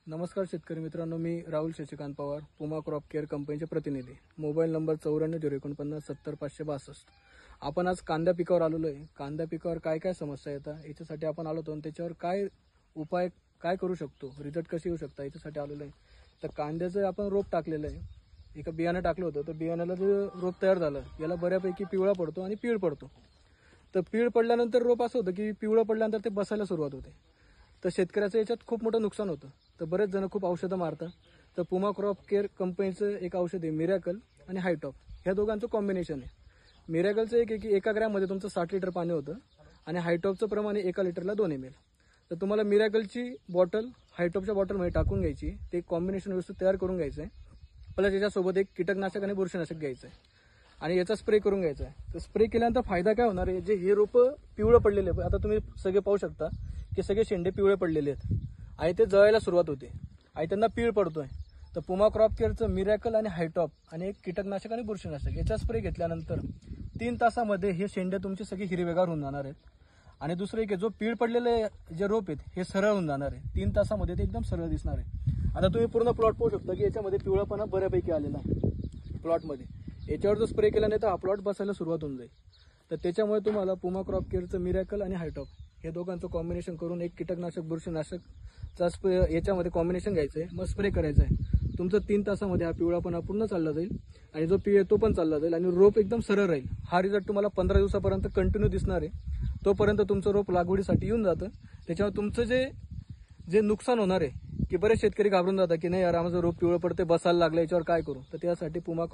नमस्कार शेतकरी मित्रांनो, मी राहुल शशिकांत पवार, पुमा क्रॉप केअर कंपनीचे प्रतिनिधी. Mobile number 94,049,70,562. आपण आज कांदा पिकावर आलेलो आहे. कांदा पिकावर काय काय समस्या येतात याच्यासाठी आपण आलो होतो आणि त्याच्यावर काय उपाय काय करू शकतो, रिझल्ट कसे येऊ शकतात याच्यासाठी आलेलो आहे. तर कांद्याचं आपण रोप टाकलेलं आहे, एका बियाणं टाकलं होतं. तर बियाण्याला जे रोप तयार झालं याला बऱ्यापैकी पिवळा पडतो आणि पीळ पडतो. तर पीळ पडल्यानंतर रोप असं होतं की पिवळं पडल्यानंतर ते बसायला सुरुवात होते. तर शेतकऱ्याचं याच्यात खूप मोठं नुकसान होतं. तर बरेच जण खूप औषधं मारतात. तर पुमा क्रॉप केअर कंपनीचं एक औषध आहे मिरॅकल आणि हायटॉप, ह्या दोघांचं कॉम्बिनेशन आहे. मिरॅकलचं एक की 1 ग्रॅममध्ये तुमचं 60 लिटर पाणी होतं आणि हायटॉपचं प्रमाण 1 लिटरला 2 ml. तर तुम्हाला मिरॅकलची बॉटल हायटॉपच्या बॉटलमध्ये टाकून घ्यायची, ते कॉम्बिनेशन व्यवस्थित तयार करून घ्यायचं आहे. प्लस याच्यासोबत एक कीटकनाशक आणि बुरशीनाशक घ्यायचं आहे आणि याचा स्प्रे करून घ्यायचा आहे. तर स्प्रे केल्यानंतर फायदा काय होणार आहे, जे हे रोपं पिवळं पडलेले आहे, आता तुम्ही सगळे पाहू शकता की सगळे शेंडे पिवळे पडलेले आहेत आणि ते जळायला सुरुवात होते आणि त्यांना पीळ पडतोय. तर पुमा क्रॉप केअरचं मिरॅकल आणि हायटॉप आणि एक कीटकनाशक आणि बुरशीनाशक याचा स्प्रे घेतल्यानंतर 3 तासामध्ये हे शेंडे तुमचे सगळे हिरवेगार होऊन जाणार आहेत. आणि दुसरं एक जो पीळ पडलेले जे रोप आहेत हे सरळ होऊन जाणार आहे. 3 तासामध्ये ते एकदम सरळ दिसणार आहे. आता तुम्ही पूर्ण प्लॉट पाहू शकता की याच्यामध्ये पिवळापणा बऱ्यापैकी आलेला आहे प्लॉटमध्ये. याच्यावर जर स्प्रे केला नाही तर हा प्लॉट बसायला सुरुवात होऊन जाईल. तर त्याच्यामुळे तुम्हाला पुमा क्रॉप केअरचं मिरॅकल आणि हायटॉप हे दोघांचं कॉम्बिनेशन करून एक कीटकनाशक बुरशीनाशकचा स्प्रे याच्यामध्ये कॉम्बिनेशन घ्यायचं आहे, मग स्प्रे करायचं आहे. तुमचं 3 तासामध्ये हा पिवळापणा पूर्ण चालला जाईल आणि जो पीळ तो पण चालला जाईल आणि रोप एकदम सरळ राहील. हा रिझल्ट तुम्हाला 15 दिवसापर्यंत कंटिन्यू दिसणार आहे. तोपर्यंत तुमचं रोप लागवडीसाठी येऊन जातं. त्याच्यामुळे तुमचं जे नुकसान होणार आहे की बरेच शेतकरी घाबरून जातात की नाही यार, आमचं रोप पिवळं पडते, बसायला लागलं, याच्यावर काय करू. तर त्यासाठी पुमा